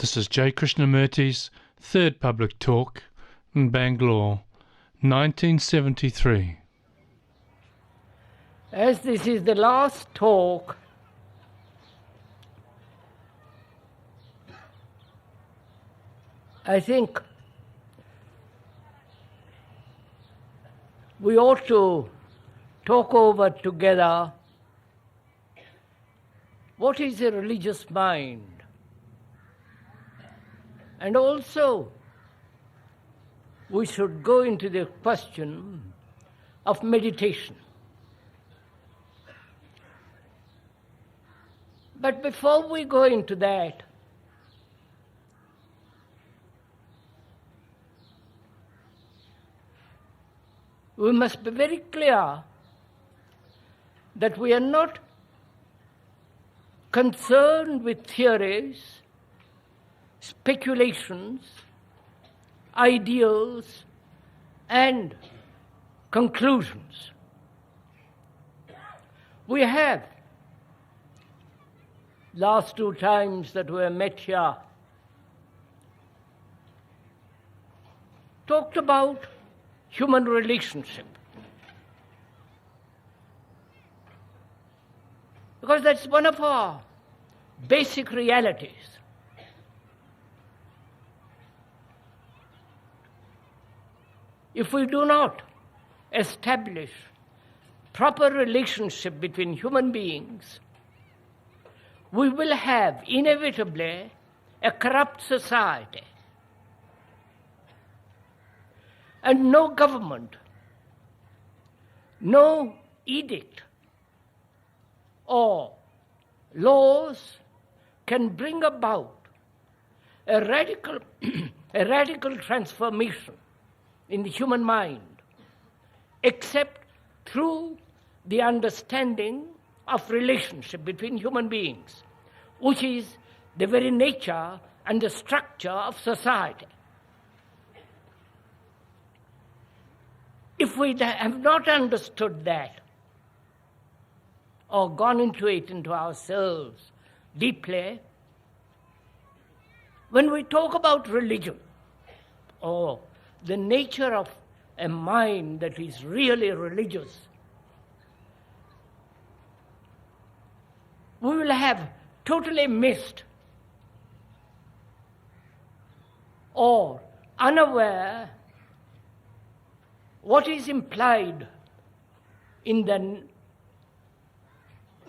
This is J. Krishnamurti's third public talk in Bangalore, 1973. As this is the last talk, I think we ought to talk over together what is a religious mind. And also, we should go into the question of meditation. But before we go into that, we must be very clear that we are not concerned with theories, speculations, ideals, and conclusions. We have, last two times that we have met here, talked about human relationship. Because that's one of our basic realities. If we do not establish proper relationship between human beings, we will have inevitably a corrupt society. And no government, no edict or laws can bring about a radical transformation in the human mind, except through the understanding of relationship between human beings, which is the very nature and the structure of society. If we have not understood that, or gone into it, into ourselves deeply, when we talk about religion, or the nature of a mind that is really religious, we will have totally missed or unaware what is implied in the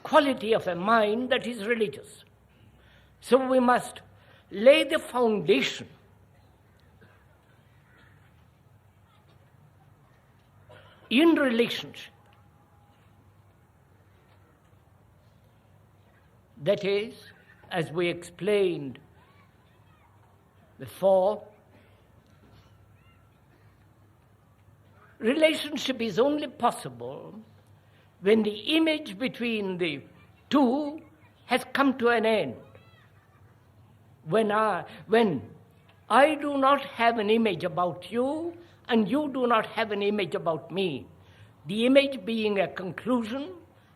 quality of a mind that is religious. So we must lay the foundation in relationship. That is, as we explained before, relationship is only possible when the image between the two has come to an end. When I do not have an image about you and you do not have an image about me, the image being a conclusion,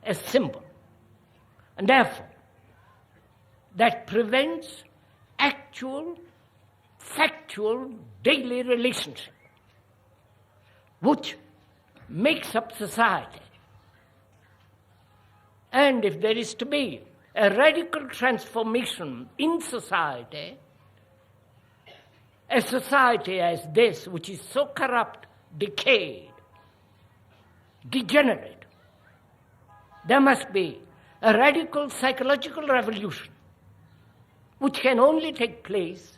a symbol. And therefore, that prevents actual, factual, daily relationship, which makes up society. And if there is to be a radical transformation in society, a society as this, which is so corrupt, decayed, degenerate, there must be a radical psychological revolution, which can only take place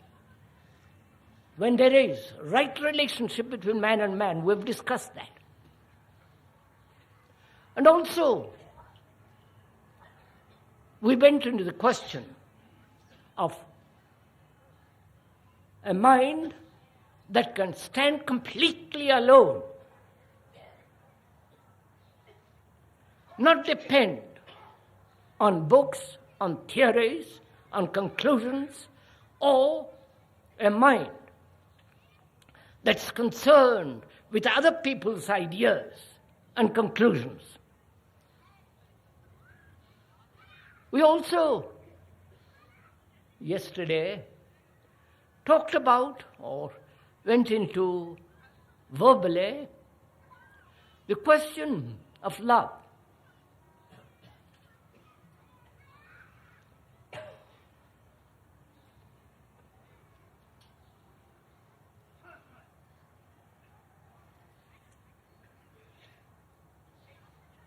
when there is right relationship between man and man. We've discussed that. And also, we went into the question of a mind that can stand completely alone, not depend on books, on theories, on conclusions, or a mind that's concerned with other people's ideas and conclusions. We also, yesterday, talked about or went into verbally the question of love.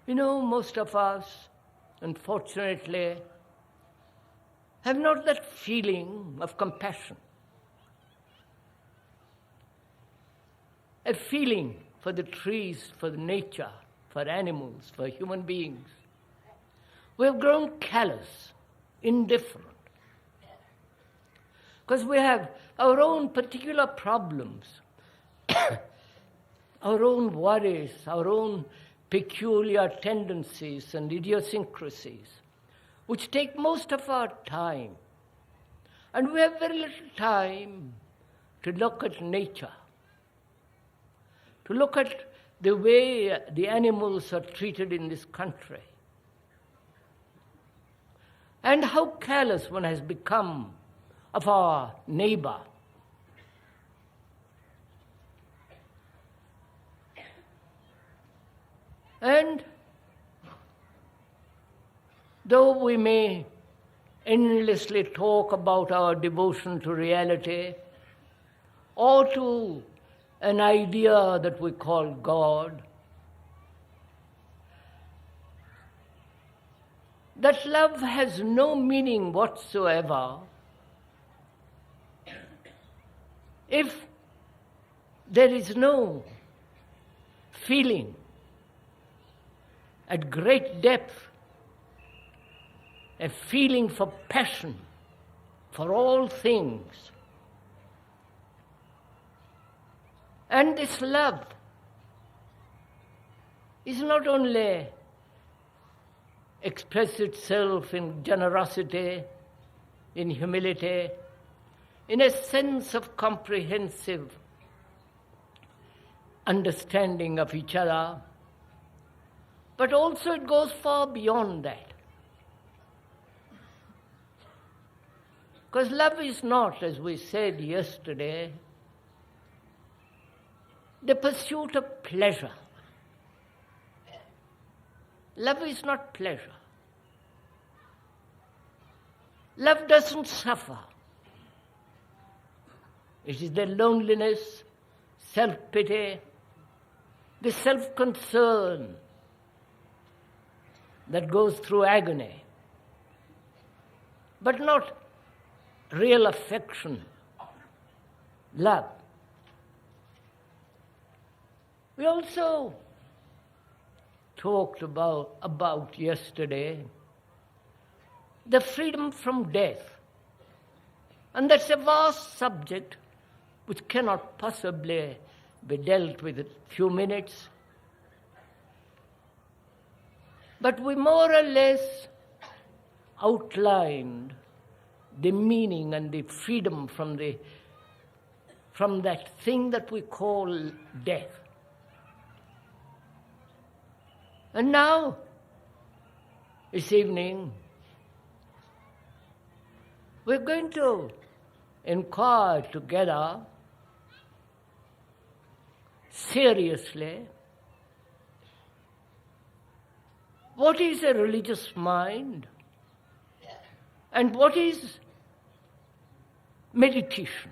You know, most of us, unfortunately, have not that feeling of compassion, a feeling for the trees, for the nature, for animals, for human beings. We have grown callous, indifferent, because we have our own particular problems, our own worries, our own peculiar tendencies and idiosyncrasies, which take most of our time. And we have very little time to look at nature, to look at the way the animals are treated in this country, and how careless one has become of our neighbor. And though we may endlessly talk about our devotion to reality or to an idea that we call God, that love has no meaning whatsoever if there is no feeling at great depth, a feeling for passion for all things. And this love is not only express itself in generosity, in humility, in a sense of comprehensive understanding of each other, but also it goes far beyond that. Because love is not, as we said yesterday, the pursuit of pleasure. Love is not pleasure. Love doesn't suffer. It is the loneliness, self-pity, the self-concern that goes through agony, but not real affection, love. We also talked about yesterday the freedom from death. And that's a vast subject which cannot possibly be dealt with in a few minutes. But we more or less outlined the meaning and the freedom from that thing that we call death. And now, this evening, we're going to inquire together seriously what is a religious mind and what is meditation.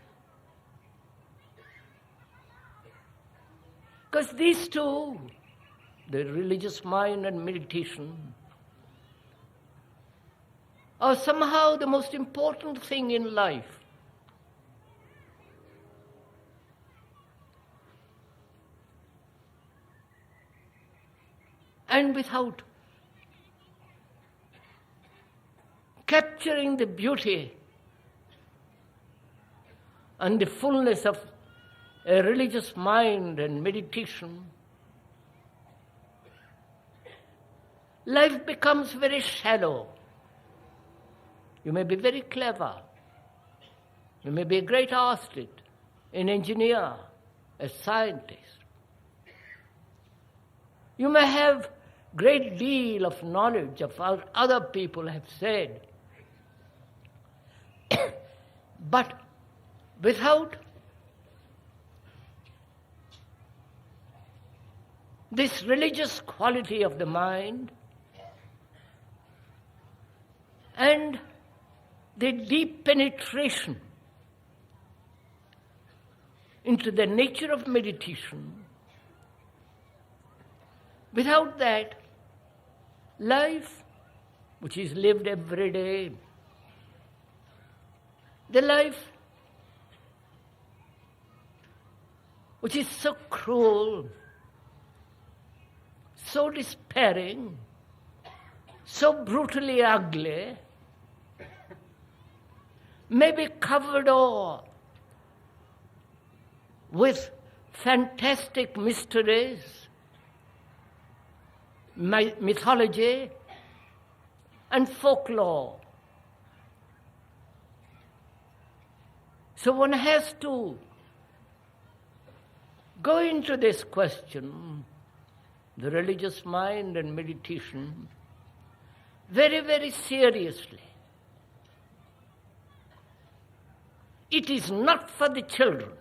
Because these two, the religious mind and meditation, are somehow the most important thing in life. And without capturing the beauty and the fullness of a religious mind and meditation, life becomes very shallow. You may be very clever. You may be a great artist, an engineer, a scientist. You may have great deal of knowledge of what other people have said. But without this religious quality of the mind and the deep penetration into the nature of meditation, without that, life, which is lived every day, the life which is so cruel, so despairing, so brutally ugly, may be covered over with fantastic mysteries, mythology, and folklore. So one has to go into this question, the religious mind and meditation, very, very seriously. It is not for the children.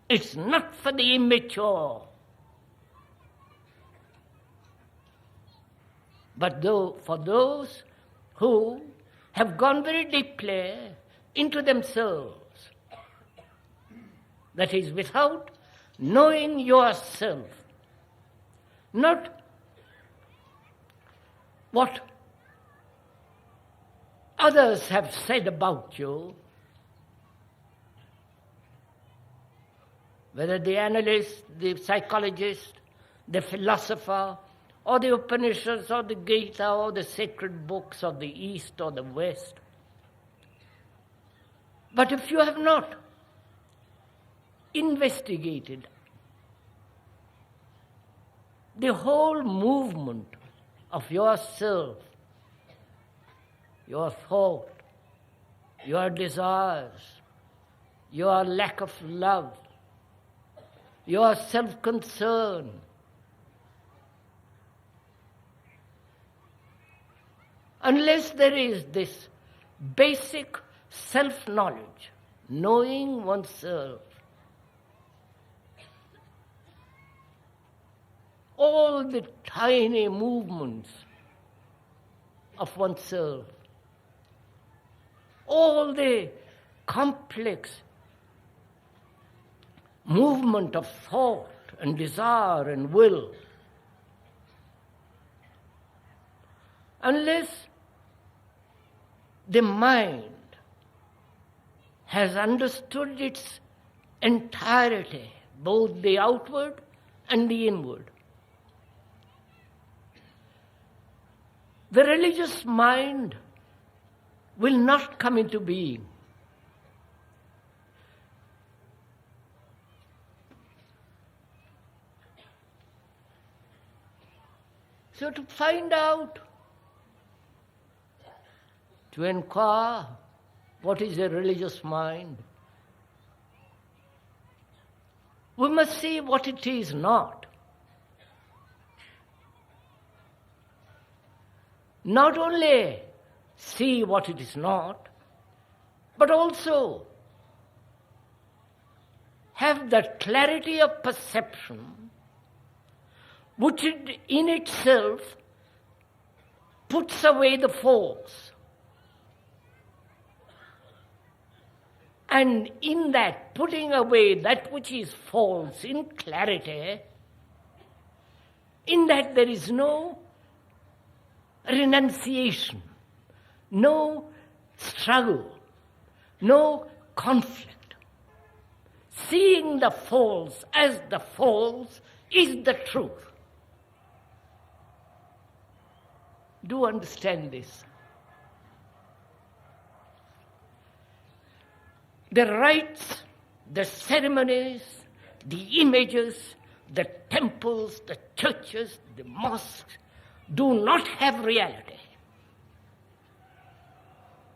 It's not for the immature. But for those who have gone very deeply into themselves, that is, without knowing yourself, not what others have said about you, whether the analyst, the psychologist, the philosopher, or the Upanishads, or the Gita, or the sacred books of the East or the West. But if you have not investigated the whole movement of yourself, your thought, your desires, your lack of love, your self-concern, unless there is this basic self-knowledge, knowing oneself, all the tiny movements of oneself, all the complex movement of thought and desire and will, unless the mind has understood its entirety, both the outward and the inward, the religious mind will not come into being. So to find out, to inquire what is a religious mind, we must see what it is not. Not only see what it is not, but also have that clarity of perception which in itself puts away the false. And in that putting away that which is false in clarity, in that there is no renunciation, no struggle, no conflict. Seeing the false as the false is the truth. Do understand this. The rites, the ceremonies, the images, the temples, the churches, the mosques do not have reality.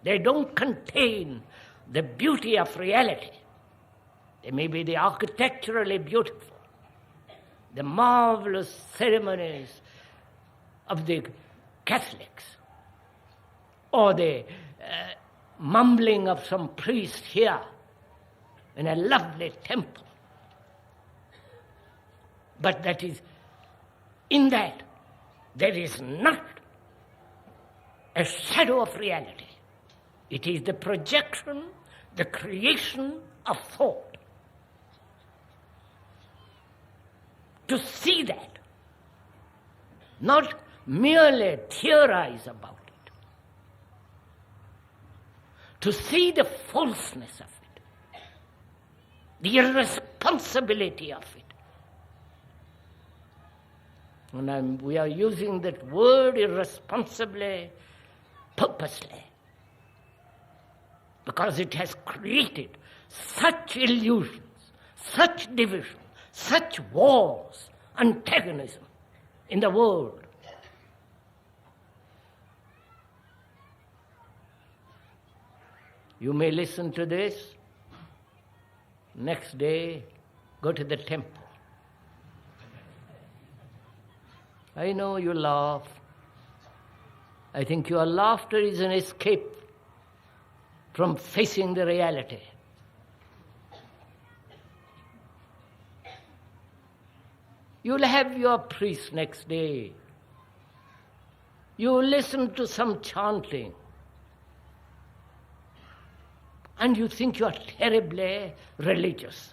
They don't contain the beauty of reality. They may be the architecturally beautiful, the marvelous ceremonies of the Catholics, or the mumbling of some priest here in a lovely temple. But that is, in that, there is not a shadow of reality. It is the projection, the creation of thought. To see that, not merely theorize about it, to see the falseness of it, the irresponsibility of it. And we are using that word irresponsibly, purposely, because it has created such illusions, such division, such wars, antagonism in the world. You may listen to this, next day go to the temple. I know you laugh. I think your laughter is an escape from facing the reality. You'll have your priest next day. You listen to some chanting, and you think you are terribly religious.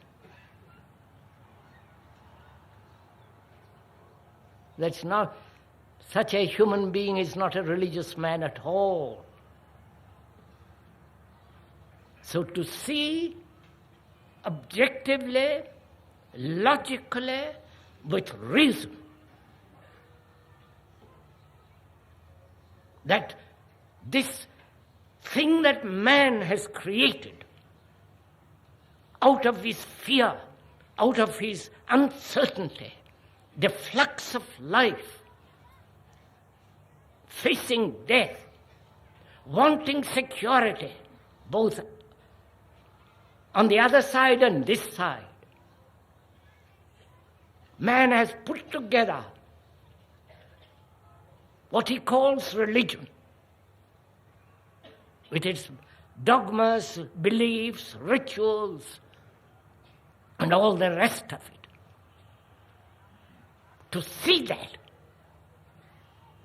That's not, such a human being is not a religious man at all. So to see objectively, logically, with reason, that this thing that man has created out of his fear, out of his uncertainty, the flux of life, facing death, wanting security, both on the other side and this side, man has put together what he calls religion, with its dogmas, beliefs, rituals, and all the rest of it. To see that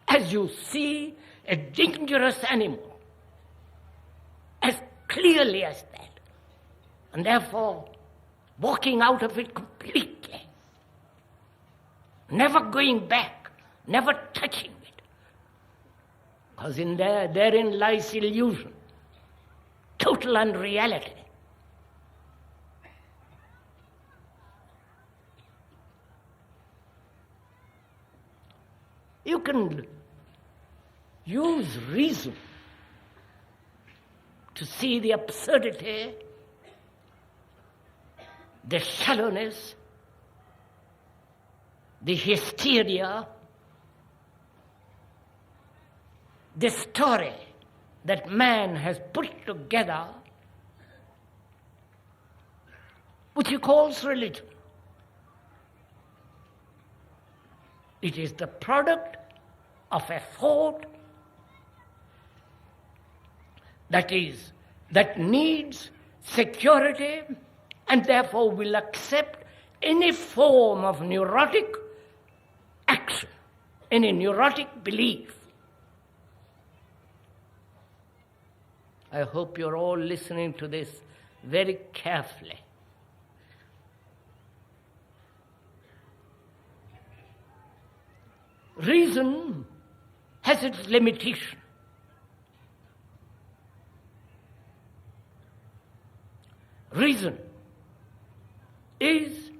as you see a dangerous animal, as clearly as that, and therefore walking out of it completely, never going back, never touching it, because therein lies illusion, total unreality. You can use reason to see the absurdity, the shallowness, the hysteria, the story that man has put together, which he calls religion. It is the product of a thought that needs security and therefore will accept any form of neurotic action, any neurotic belief. I hope you're all listening to this very carefully. Reason has its limitation. Reason is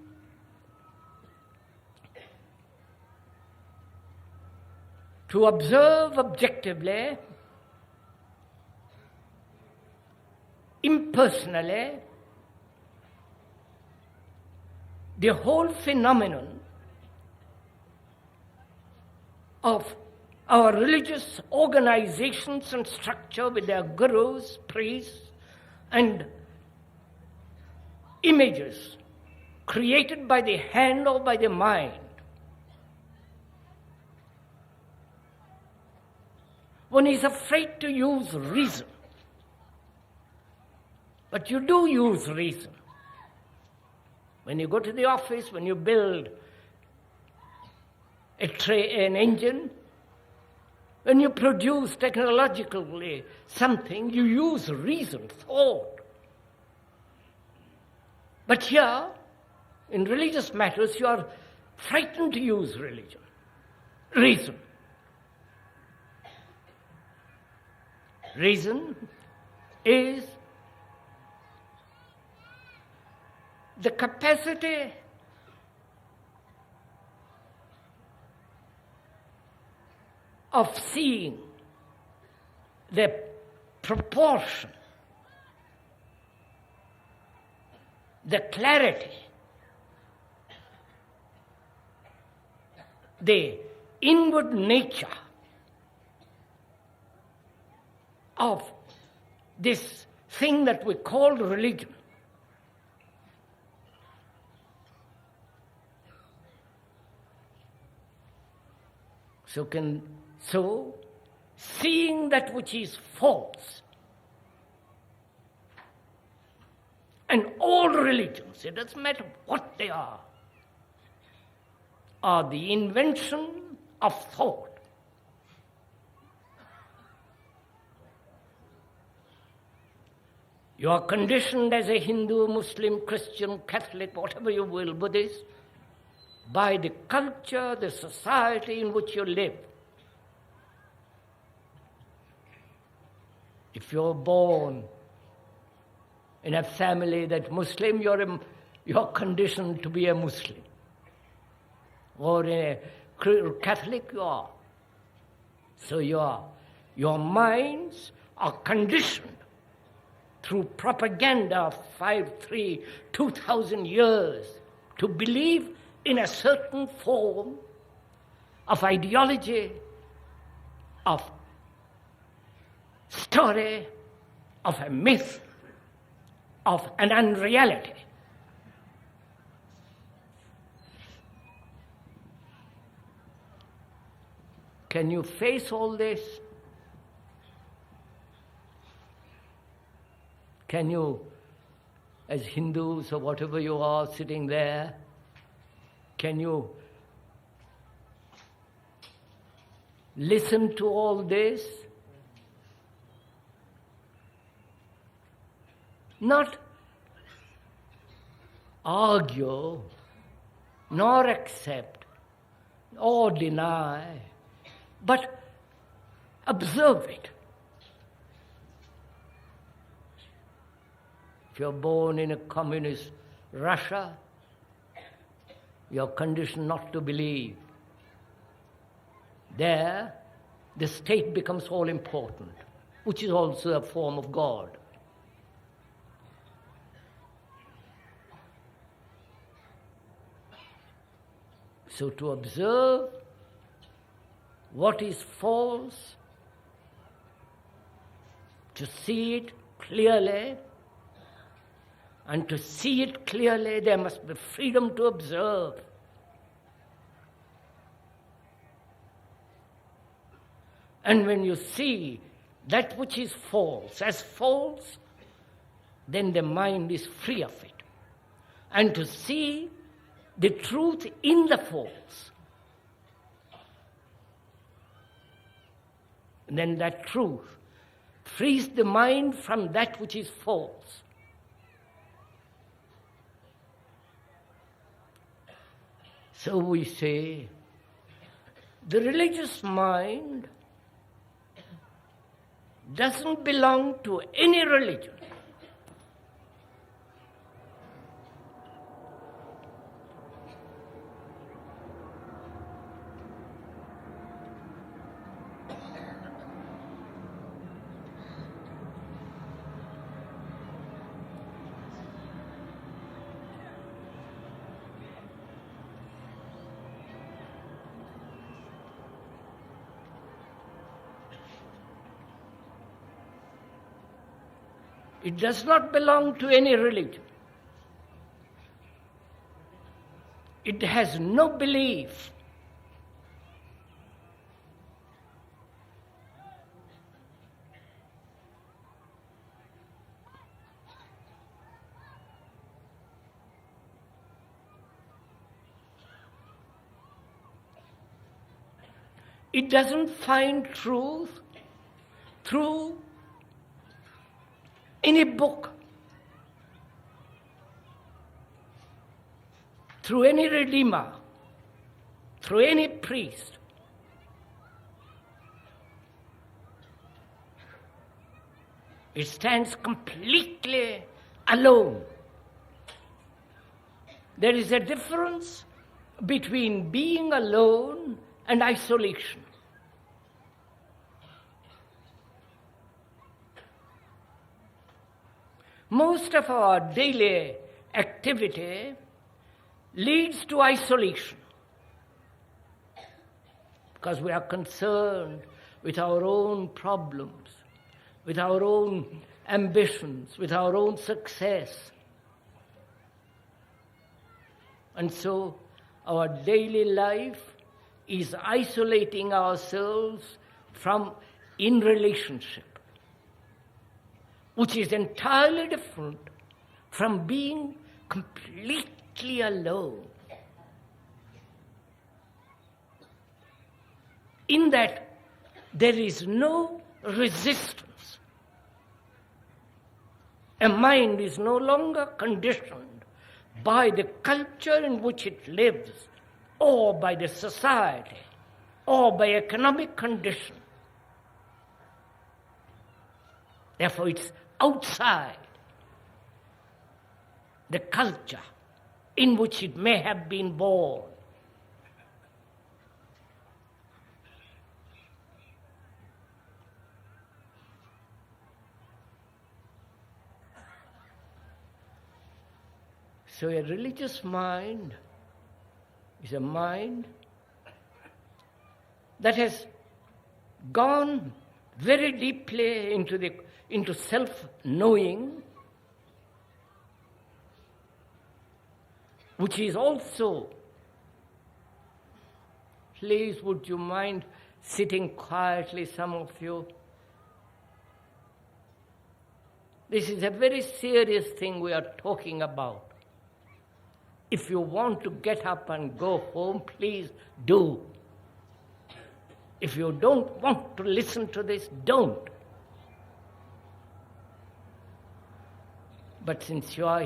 to observe objectively, impersonally, the whole phenomenon of our religious organizations and structure with their gurus, priests, and images created by the hand or by the mind. One is afraid to use reason But you do use reason. When you go to the office, when you build an engine, when you produce technologically something, you use reason, thought. But here, in religious matters, you are frightened to use reason. Reason is the capacity of seeing the proportion, the clarity, the inward nature of this thing that we call religion. So, seeing that which is false, and all religions, it doesn't matter what they are the invention of thought. You are conditioned as a Hindu, Muslim, Christian, Catholic, whatever you will, Buddhist, by the culture, the society in which you live. If you're born in a family that's Muslim, you're conditioned to be a Muslim. Or a Catholic, you are. So your minds are conditioned through propaganda of 2,000 years to believe in a certain form of ideology, of story, of a myth, of an unreality. Can you face all this? Can you, as Hindus or whatever you are sitting there, can you listen to all this? Not argue, nor accept, or deny, but observe it. If you're born in a communist Russia, you're conditioned not to believe. There, the state becomes all important, which is also a form of God. So to observe what is false, to see it clearly, and to see it clearly, there must be freedom to observe. And when you see that which is false as false, then the mind is free of it. And to see the truth in the false, and then that truth frees the mind from that which is false. So we say, the religious mind doesn't belong to any religion. It does not belong to any religion. It has no belief. It doesn't find truth through any book, through any redeemer, through any priest. It stands completely alone. There is a difference between being alone and isolation. Most of our daily activity leads to isolation because we are concerned with our own problems, with our own ambitions, with our own success. And so our daily life is isolating ourselves from in relationship, which is entirely different from being completely alone. In that there is no resistance. A mind is no longer conditioned by the culture in which it lives, or by the society, or by economic condition. Therefore, it's outside the culture in which it may have been born. So a religious mind is a mind that has gone very deeply into self-knowing, which is also, please would you mind sitting quietly, some of you? This is a very serious thing we are talking about. If you want to get up and go home, please do. If you don't want to listen to this, don't. But since you are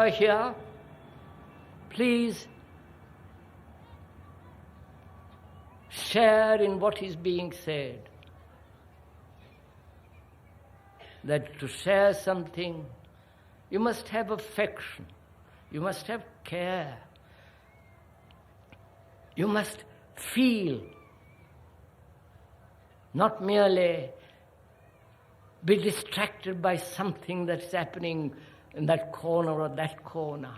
here, please share in what is being said. That to share something, you must have affection, you must have care, you must feel, not merely be distracted by something that's happening in that corner or that corner.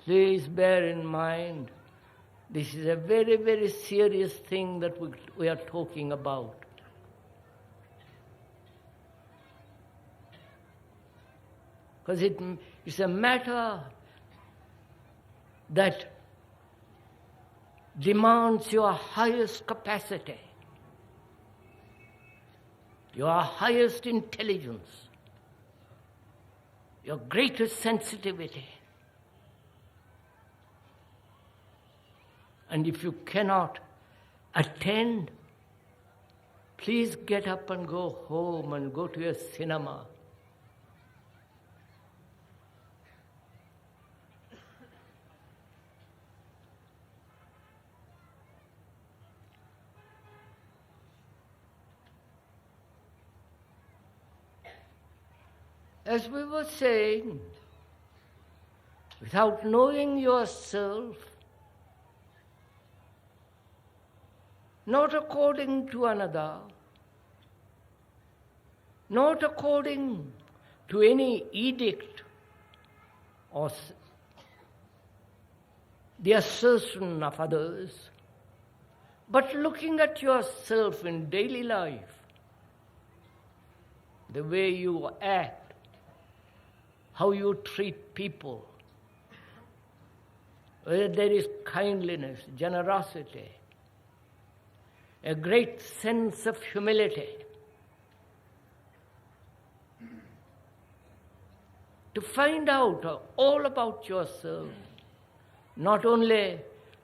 Please bear in mind, this is a very, very serious thing that we are talking about. Because it's a matter that demands your highest capacity, your highest intelligence, your greatest sensitivity. And if you cannot attend, please get up and go home and go to a cinema. As we were saying, without knowing yourself, not according to another, not according to any edict or the assertion of others, But looking at yourself in daily life, the way you act, how you treat people, whether there is kindliness, generosity, a great sense of humility, to find out all about yourself, not only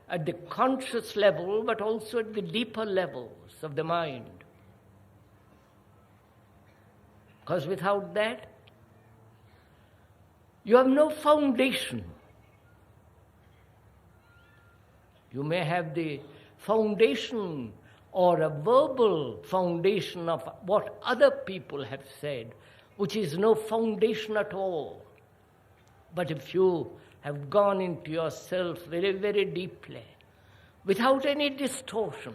at the conscious level, but also at the deeper levels of the mind. Because without that, you have no foundation. You may have the foundation or a verbal foundation of what other people have said, which is no foundation at all. But if you have gone into yourself very, very deeply, without any distortion,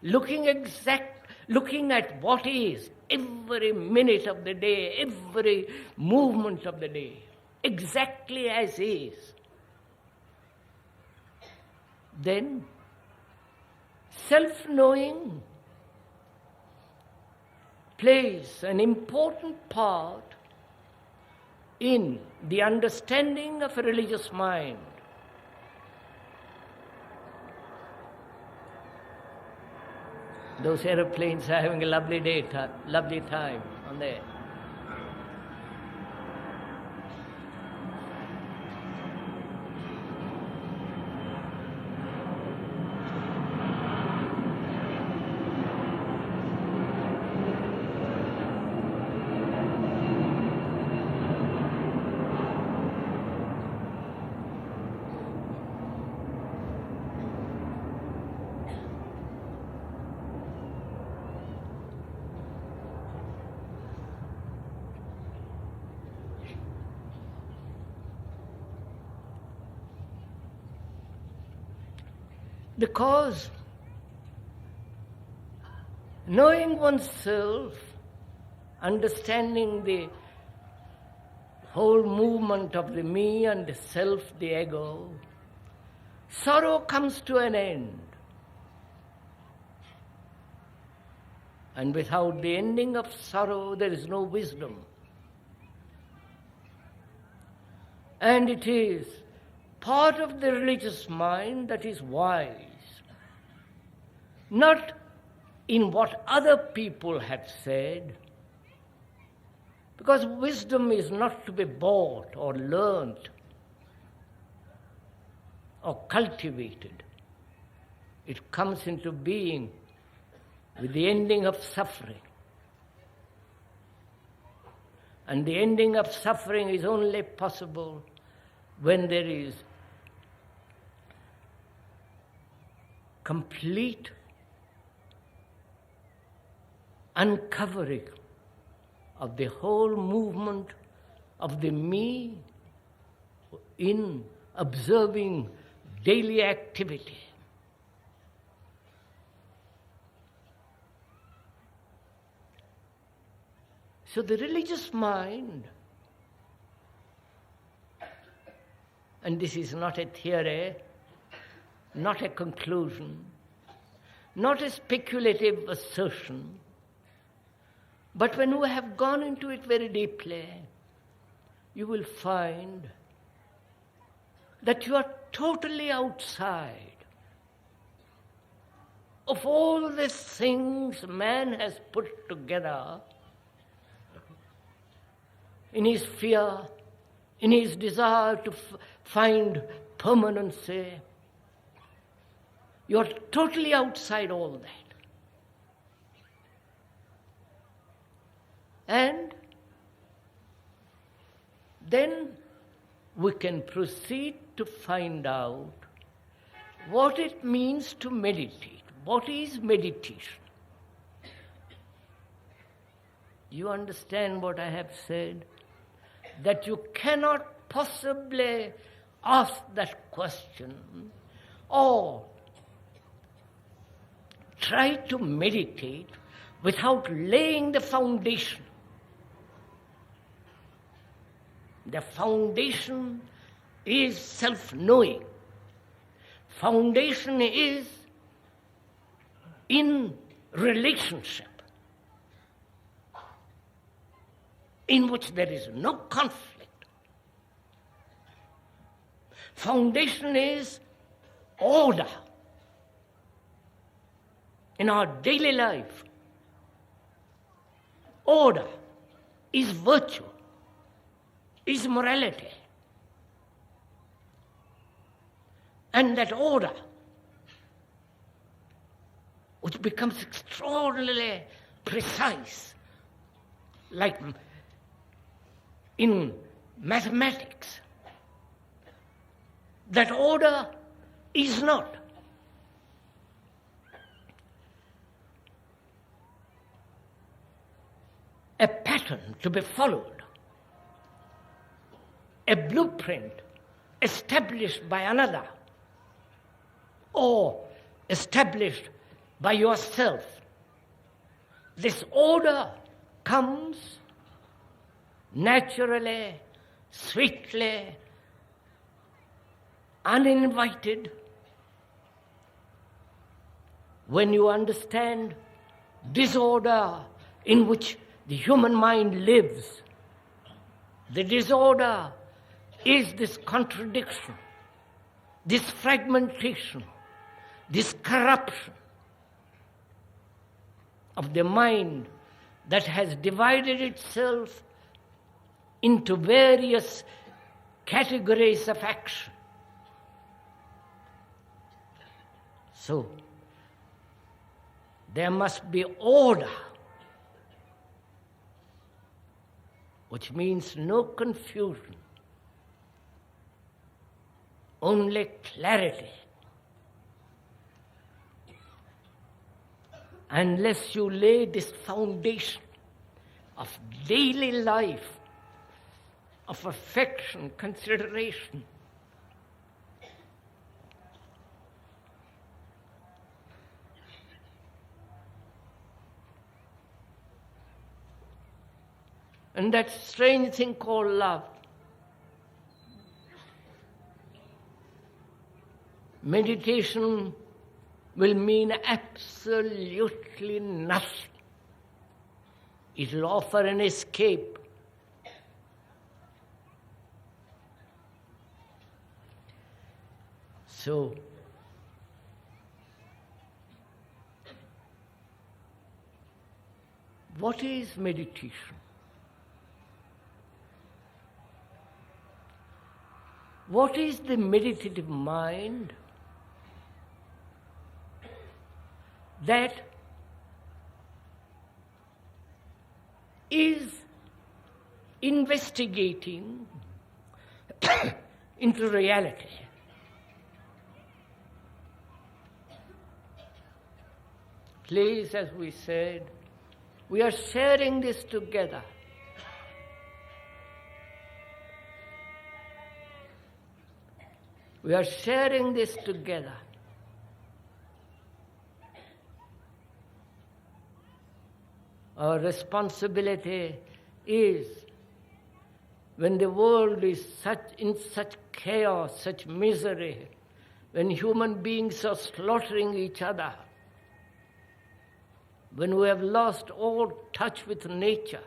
looking at what is every minute of the day, every movement of the day, exactly as is, then self-knowing plays an important part in the understanding of a religious mind. Those aeroplanes are having a lovely time on there. Because knowing oneself, understanding the whole movement of the me and the self, the ego, sorrow comes to an end. And without the ending of sorrow, there is no wisdom. And it is part of the religious mind that is wise, not in what other people have said, because wisdom is not to be bought or learnt or cultivated. It comes into being with the ending of suffering. And the ending of suffering is only possible when there is complete uncovering of the whole movement of the me in observing daily activity. So the religious mind, and this is not a theory, not a conclusion, not a speculative assertion, but when you have gone into it very deeply, you will find that you are totally outside of all the things man has put together in his fear, in his desire to find permanency. You are totally outside all that. And then we can proceed to find out what it means to meditate. What is meditation? You understand what I have said? That you cannot possibly ask that question or try to meditate without laying the foundation. The foundation is self-knowing. Foundation is in relationship, in which there is no conflict. Foundation is order in our daily life. Order is virtue, is morality. And that order, which becomes extraordinarily precise, like in mathematics, that order is not a pattern to be followed, a blueprint established by another or established by yourself. This order comes naturally, sweetly, uninvited, when you understand disorder in which the human mind lives. The disorder is this contradiction, this fragmentation, this corruption of the mind that has divided itself into various categories of action. So, there must be order, which means no confusion, only clarity. Unless you lay this foundation of daily life, of affection, consideration, and that strange thing called love, meditation will mean absolutely nothing. It will offer an escape. So, what is meditation? What is the meditative mind that is investigating into reality? Please, as we said, we are sharing this together. We are sharing this together. Our responsibility is, when the world is in such chaos, such misery, when human beings are slaughtering each other, when we have lost all touch with nature,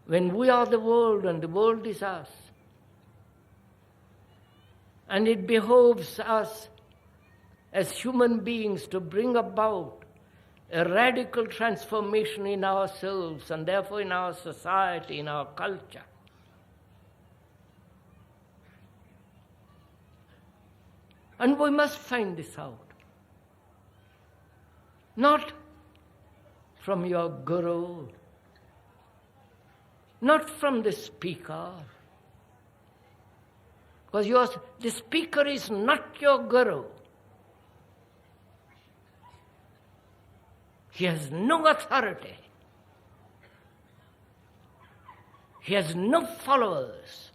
when we are the world and the world is us, and it behoves us as human beings to bring about a radical transformation in ourselves and therefore in our society, in our culture. And we must find this out. Not from your guru, not from the speaker, because the speaker is not your guru. He has no authority. He has no followers.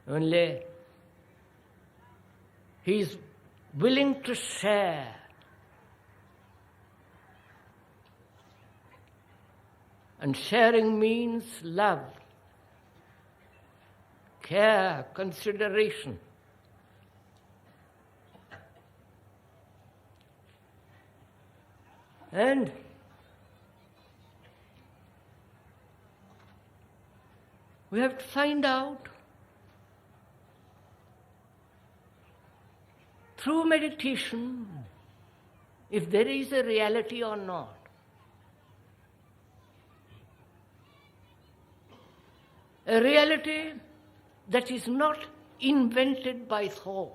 Only he is willing to share. And sharing means love. care, consideration. And we have to find out through meditation if there is a reality or not. A reality that is not invented by thought.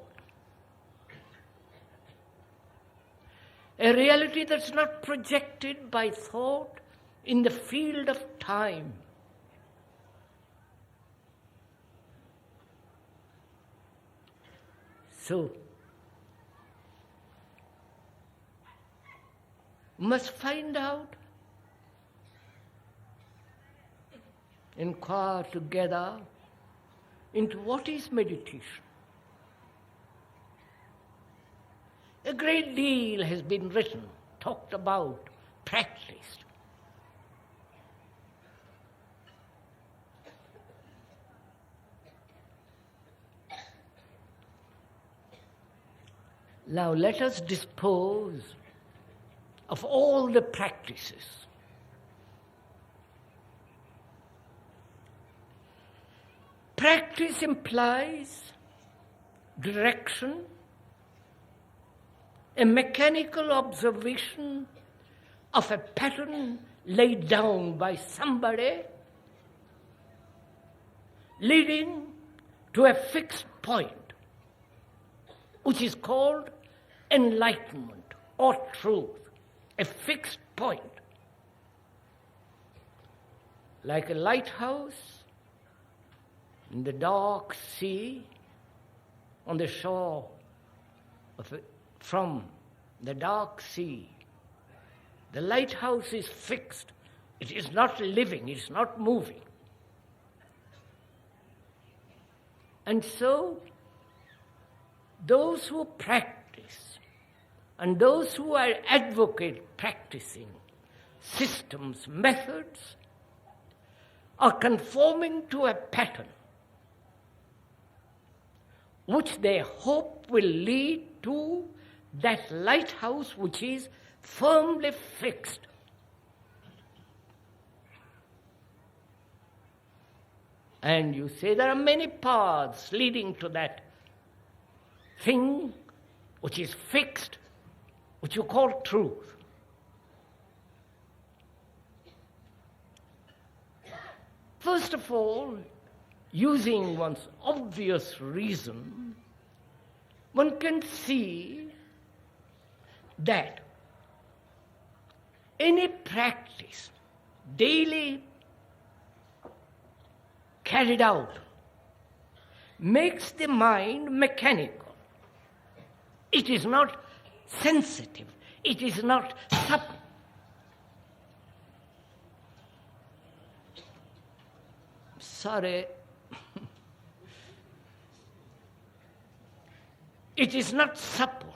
A reality that's not projected by thought in the field of time. So, we must find out, inquire together into what is meditation. A great deal has been written, talked about, practiced. Now let us dispose of all the practices. Practice implies direction, a mechanical observation of a pattern laid down by somebody, leading to a fixed point, which is called enlightenment or truth, a fixed point. Like a lighthouse in the dark sea on the shore of from the dark sea. The lighthouse is fixed. It is not living, it is not moving. And so, those who practice and those who are advocate practicing systems, methods, are conforming to a pattern which they hope will lead to that lighthouse which is firmly fixed. And you say there are many paths leading to that thing which is fixed, which you call truth. First of all, using one's obvious reason, one can see that any practice daily carried out makes the mind mechanical. It is not sensitive. It is not supple. Sorry. It is not supple.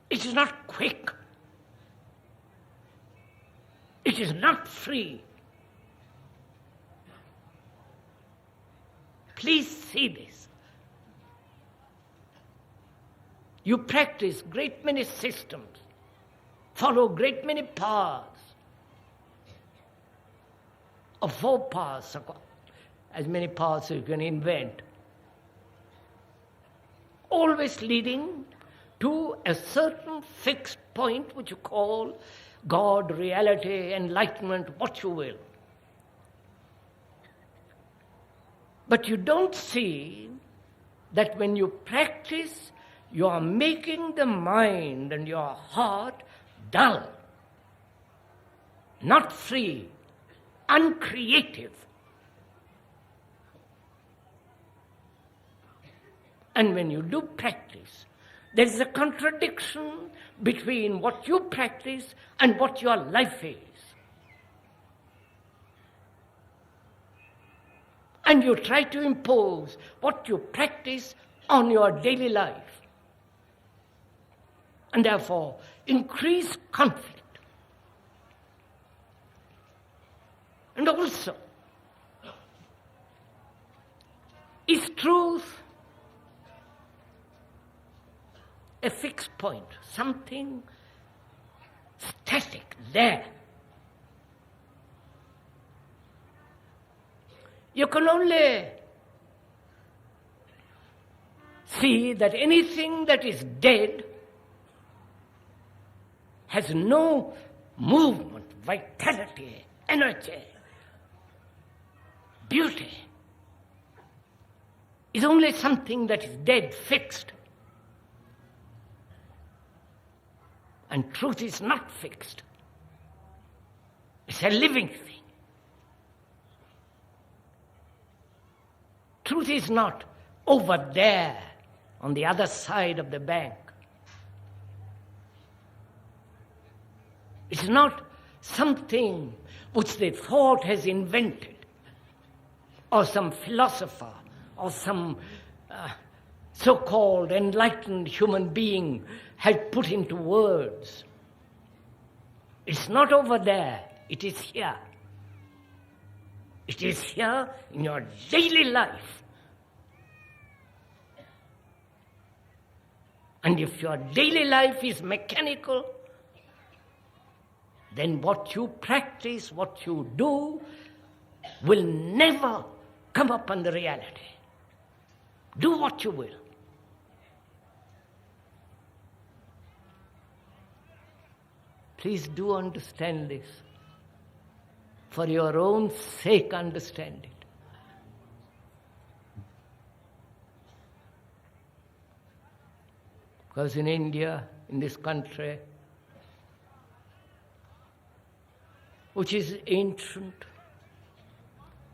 It is not quick. It is not free. Please see this. You practice great many systems, follow great many paths, or 4 paths, as many paths as you can invent, always leading to a certain fixed point which you call God, reality, enlightenment, what you will. But you don't see that when you practice, you are making the mind and your heart dull, not free, uncreative. And when you do practice, there is a contradiction between what you practice and what your life is. And you try to impose what you practice on your daily life. And therefore, increase conflict. And also, Is truth a fixed point, something static there? You can only see that anything that is dead has no movement, vitality, energy, beauty. It's only something that is dead, fixed. And truth is not fixed. It's a living thing. Truth is not over there on the other side of the bank. It's not something which the thought has invented, or some philosopher, or some so-called enlightened human being had put into words. It's not over there, it is here. It is here in your daily life. And if your daily life is mechanical, then what you practice, what you do, will never come upon the reality. Do what you will. Please do understand this. For your own sake, understand it. Because in India, in this country, which is ancient,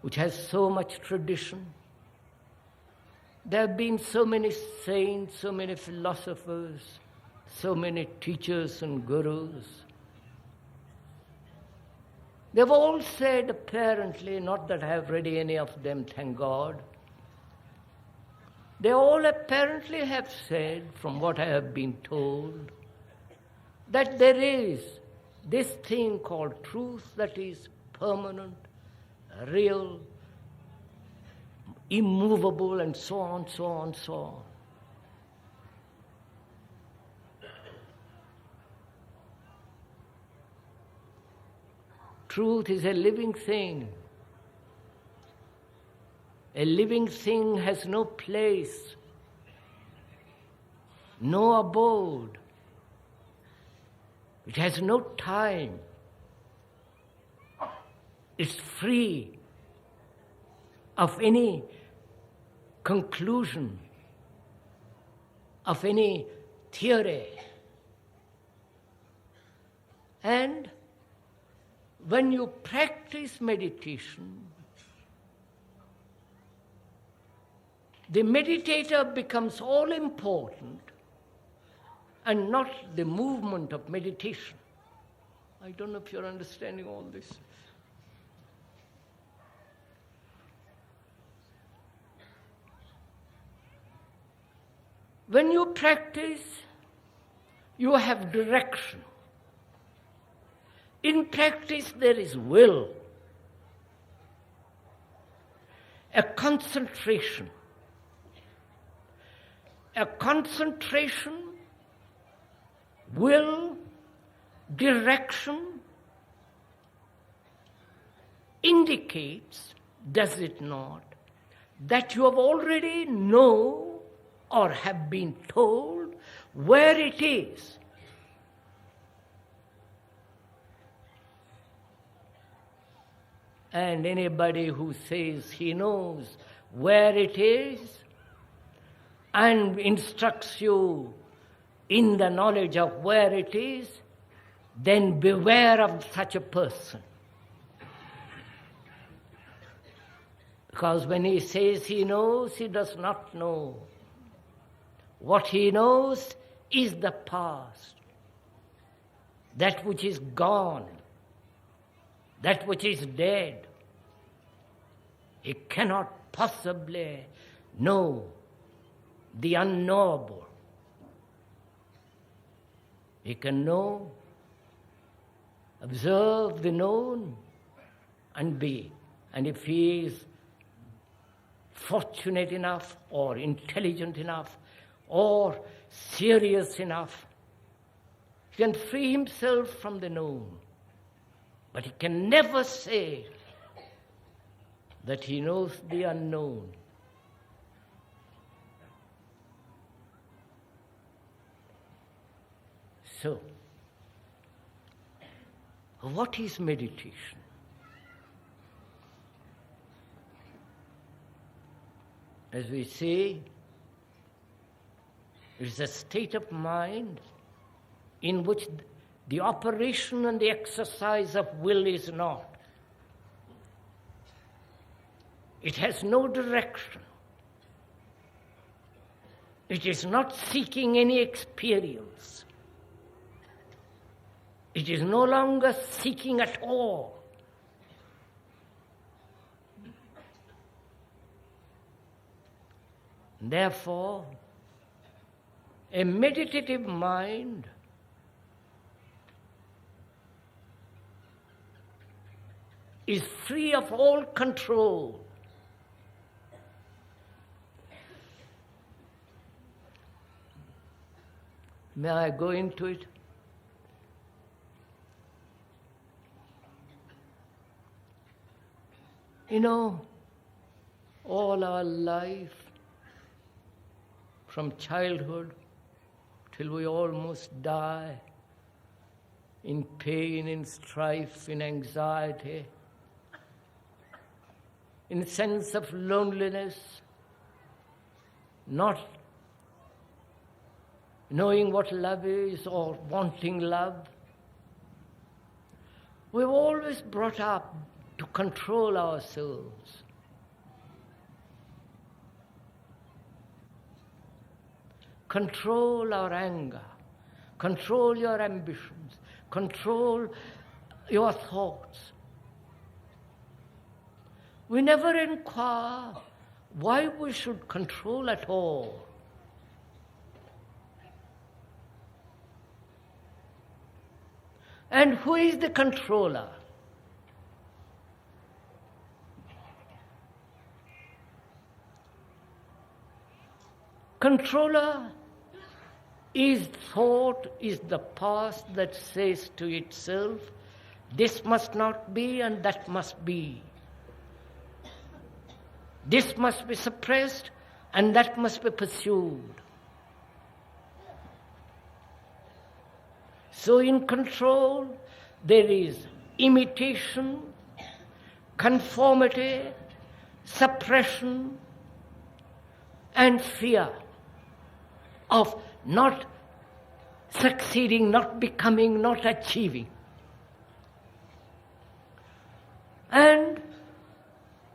which has so much tradition, there have been so many saints, so many philosophers, so many teachers and gurus. They've all said, apparently, not that I have read any of them, thank God, they all apparently have said, from what I have been told, that there is this thing called truth that is permanent, real, immovable, and so on, so on, so on. Truth is a living thing. A living thing has no place, no abode. It has no time. It's free of any conclusion, of any theory. And when you practice meditation, the meditator becomes all important and not the movement of meditation. I don't know if you're understanding all this. When you practice, you have direction. In practice, there is will, a concentration. A concentration, will, direction indicates, does it not, that you have already know or have been told where it is. And anybody who says he knows where it is and instructs you in the knowledge of where it is, then beware of such a person. Because when he says he knows, he does not know. What he knows is the past, that which is gone, that which is dead. He cannot possibly know the unknowable. He can know, observe the known, and be. And if he is fortunate enough or intelligent enough or serious enough. He can free himself from the known, but he can never say that he knows the unknown. So, what is meditation? As we say, it is a state of mind in which the operation and the exercise of will is not. It has no direction. It is not seeking any experience. It is no longer seeking at all. Therefore, a meditative mind is free of all control. May I go into it? You know, all our life, from childhood till we almost die, in pain, in strife, in anxiety, in sense of loneliness, not knowing what love is or wanting love. We're always brought up to control ourselves. Control our anger, control your ambitions, control your thoughts. We never inquire why we should control at all. And who is the controller? Controller is thought, is the past that says to itself, this must not be and that must be. This must be suppressed and that must be pursued. So in control, there is imitation, conformity, suppression, and fear of not succeeding, not becoming, not achieving. And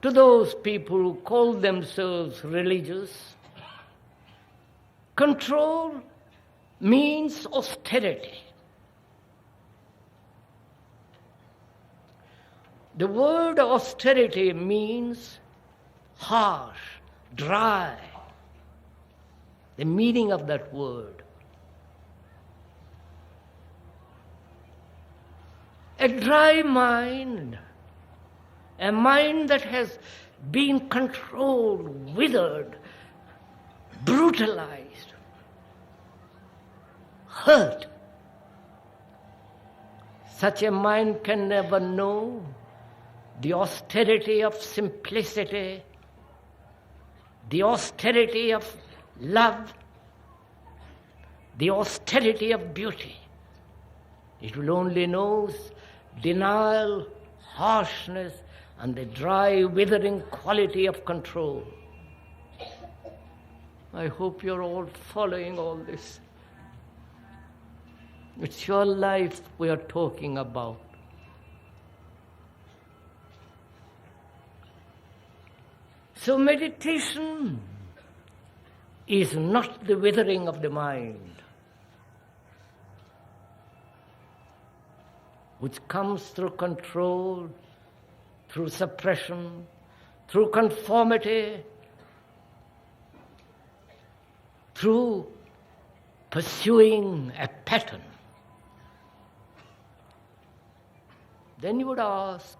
to those people who call themselves religious, control means austerity. The word austerity means harsh, dry. The meaning of that word. A dry mind, a mind that has been controlled, withered, brutalized, hurt. Such a mind can never know the austerity of simplicity, the austerity of love, the austerity of beauty. It will only know denial, harshness, and the dry, withering quality of control. I hope you're all following all this. It's your life we are talking about. So meditation is not the withering of the mind, which comes through control, through suppression, through conformity, through pursuing a pattern. Then you would ask,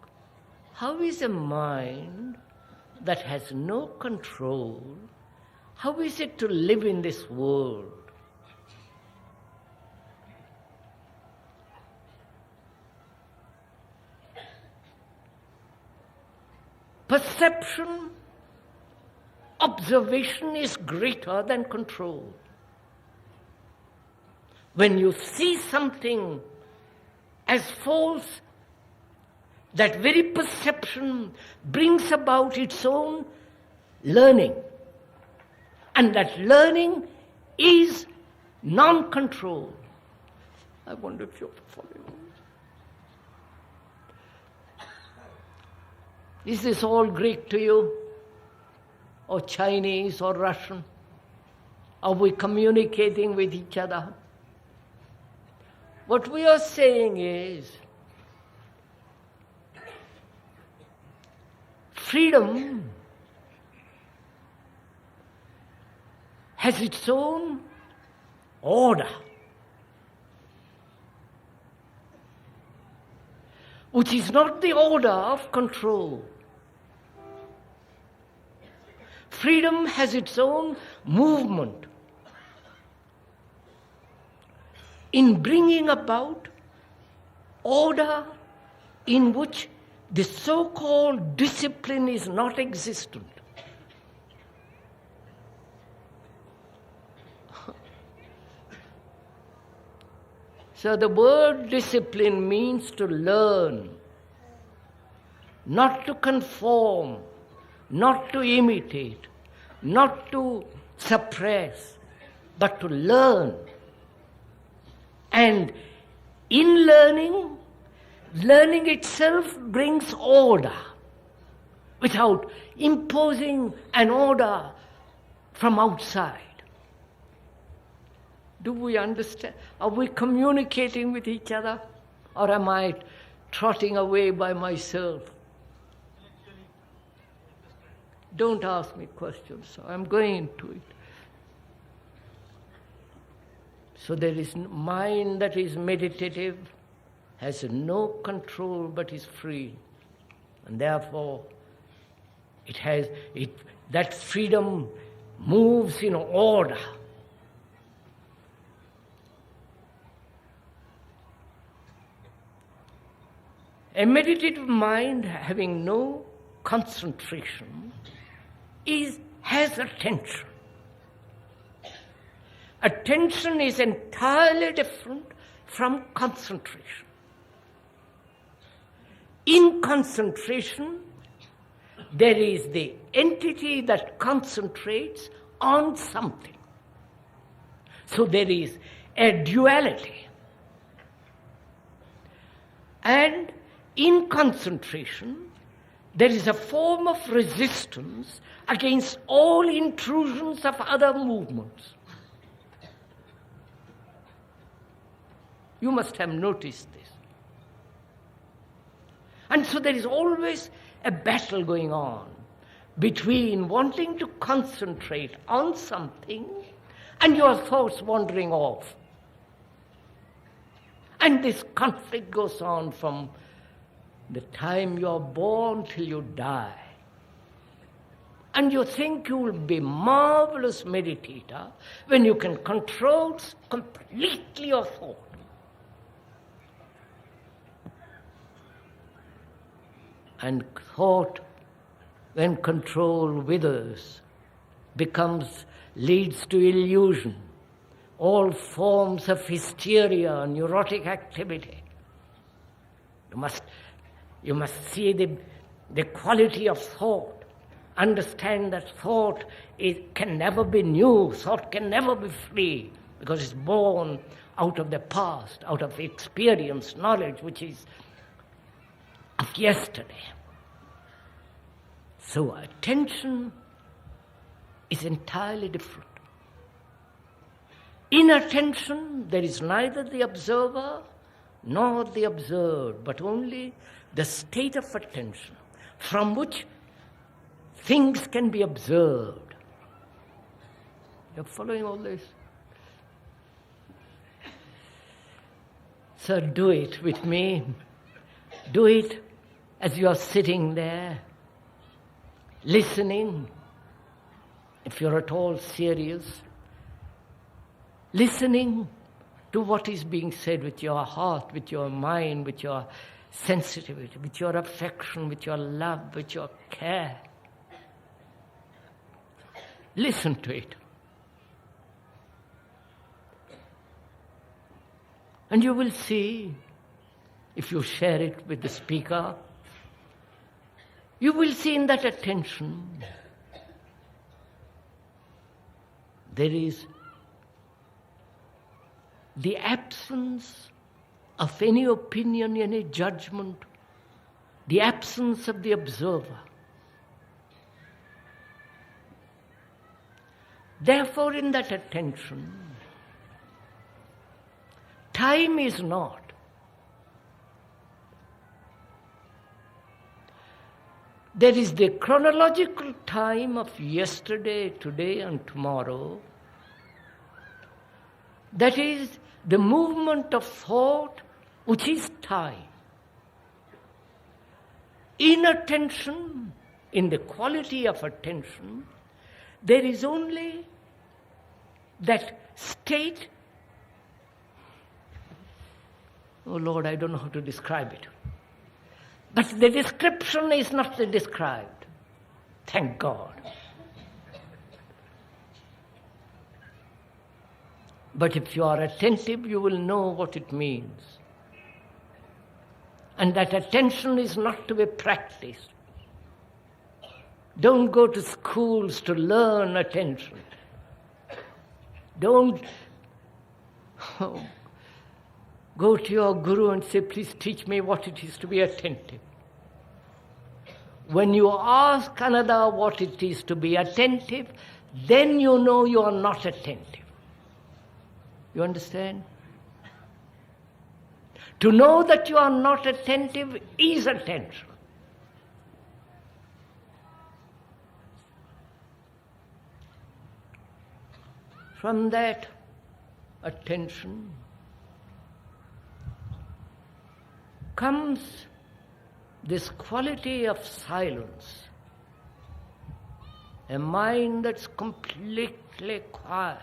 how is a mind that has no control, how is it to live in this world? Perception, observation is greater than control. When you see something as false, that very perception brings about its own learning. And that learning is non-control. I wonder if you're following. Is this all Greek to you? Or Chinese or Russian? Are we communicating with each other? What we are saying is, freedom has its own order, which is not the order of control. Freedom has its own movement in bringing about order in which the so-called discipline is not existent. So the word discipline means to learn, not to conform, not to imitate, not to suppress, but to learn. And in learning, learning itself brings order without imposing an order from outside. Do we understand? Are we communicating with each other? Or am I trotting away by myself? Don't ask me questions. I'm going into it. So there is mind that is meditative, has no control but is free. And therefore, that freedom moves in order. A meditative mind having no concentration has attention. Attention is entirely different from concentration. In concentration, there is the entity that concentrates on something. So there is a duality. And in concentration, there is a form of resistance against all intrusions of other movements. You must have noticed this. And so there is always a battle going on between wanting to concentrate on something and your thoughts wandering off. And this conflict goes on from the time you're born till you die. And you think you will be a marvelous meditator when you can control completely your thought. And thought, when control withers, leads to illusion, all forms of hysteria, neurotic activity. You must see the quality of thought, understand that thought can never be new, thought can never be free, because it's born out of the past, out of experience, knowledge, which is of yesterday. So attention is entirely different. In attention, there is neither the observer nor the observed, but only the state of attention from which things can be observed. You're following all this? So do it with me. Do it as you are sitting there. listening, if you're at all serious, listening to what is being said with your heart, with your mind, with your sensitivity, with your affection, with your love, with your care. Listen to it. And you will see, if you share it with the speaker, you will see in that attention there is the absence of any opinion, any judgment, the absence of the observer. Therefore, in that attention, time is not. There is the chronological time of yesterday, today, and tomorrow. That is the movement of thought, which is time. In attention, in the quality of attention, there is only that state. Oh Lord, I don't know how to describe it. But the description is not described. Thank God. But if you are attentive, you will know what it means. And that attention is not to be practiced. Don't go to schools to learn attention. Don't go to your guru and say, please teach me what it is to be attentive. When you ask another what it is to be attentive, then you know you are not attentive. You understand? To know that you are not attentive is attention. From that attention comes this quality of silence, a mind that's completely quiet.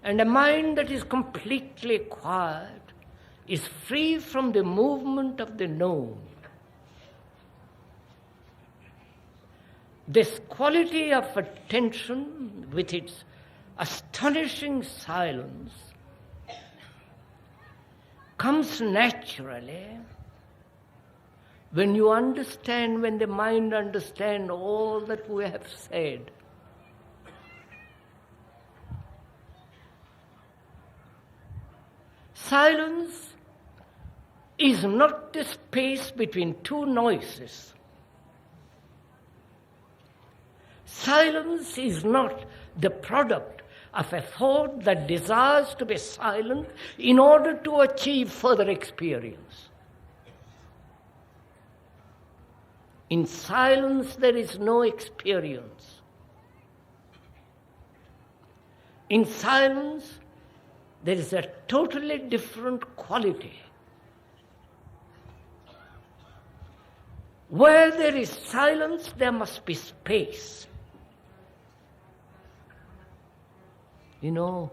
And a mind that is completely quiet is free from the movement of the known. This quality of attention, with its astonishing silence, comes naturally when you understand, when the mind understands all that we have said. Silence is not the space between two noises. Silence is not the product of a thought that desires to be silent in order to achieve further experience. In silence, there is no experience. In silence, there is a totally different quality. Where there is silence, there must be space. You know,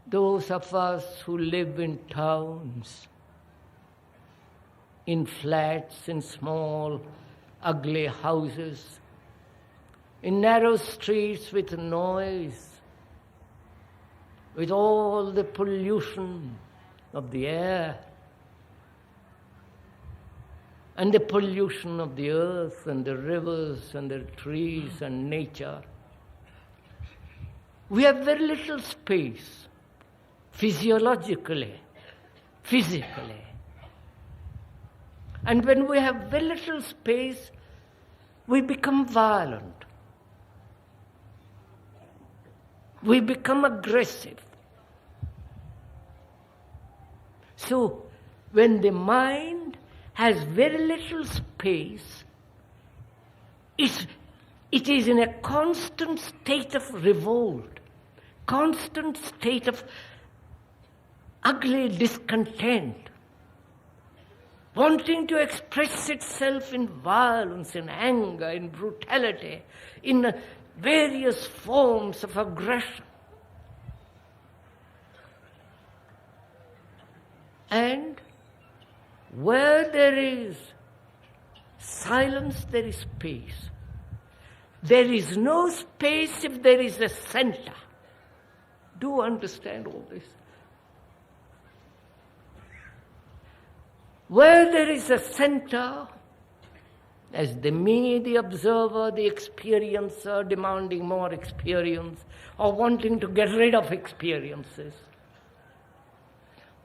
those of us who live in towns, in flats, in small, ugly houses, in narrow streets with noise, with all the pollution of the air and the pollution of the earth and the rivers and the trees and nature, we have very little space, physiologically, physically. And when we have very little space, we become violent. We become aggressive. So, when the mind has very little space, it is in a constant state of revolt, constant state of ugly discontent. wanting to express itself in violence, in anger, in brutality, in various forms of aggression. And where there is silence, there is space. There is no space if there is a center. Do understand all this? Where there is a center, as the me, the observer, the experiencer demanding more experience or wanting to get rid of experiences,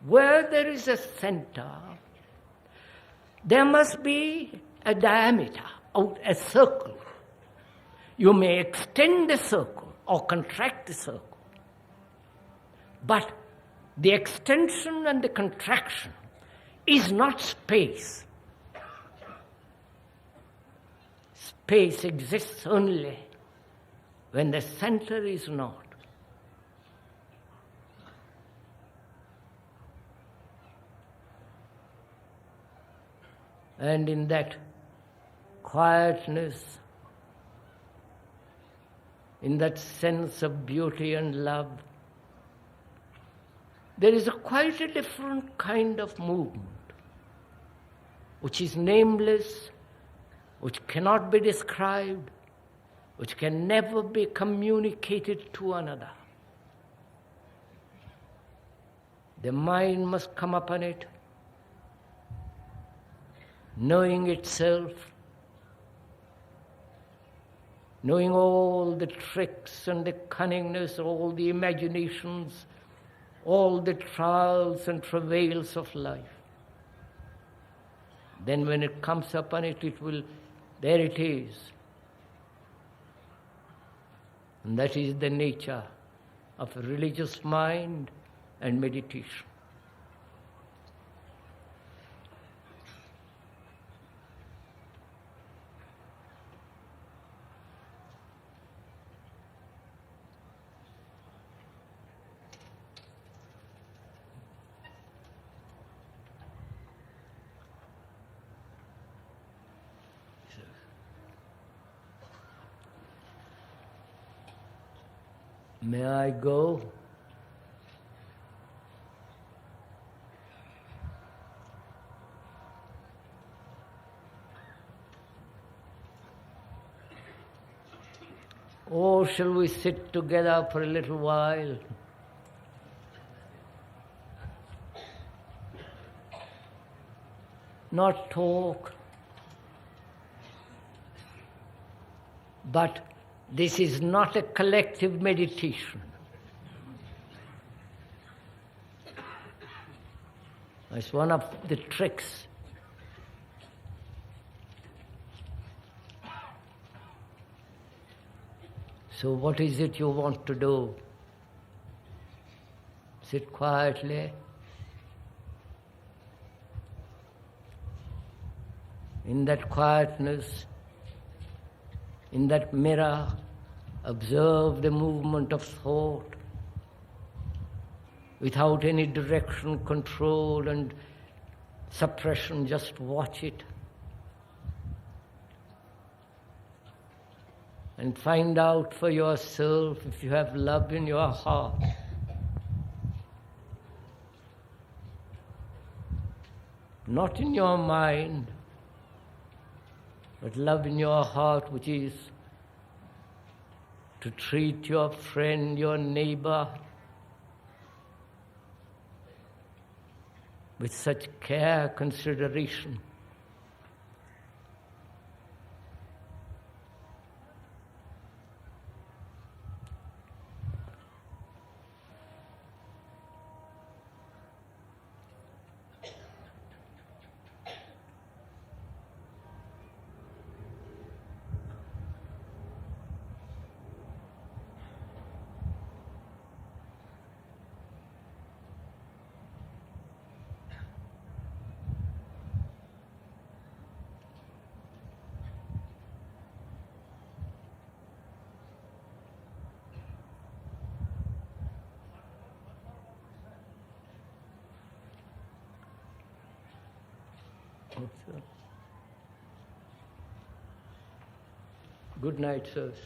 where there is a center, there must be a diameter, a circle. You may extend the circle or contract the circle. But the extension and the contraction is not space. Space exists only when the center is not. And in that quietness, in that sense of beauty and love, there is quite a different kind of movement, which is nameless, which cannot be described, which can never be communicated to another. The mind must come upon it, knowing itself, knowing all the tricks and the cunningness, all the imaginations, all the trials and travails of life. Then when it comes upon it, there it is. And that is the nature of a religious mind and meditation. May I go? Or shall we sit together for a little while? Not talk, but this is not a collective meditation. It's one of the tricks. So what is it you want to do? Sit quietly. In that quietness, in that mirror, observe the movement of thought without any direction, control and suppression. Just watch it and find out for yourself if you have love in your heart. Not in your mind, but love in your heart, which is to treat your friend, your neighbor, with such care, consideration. Good night, sirs.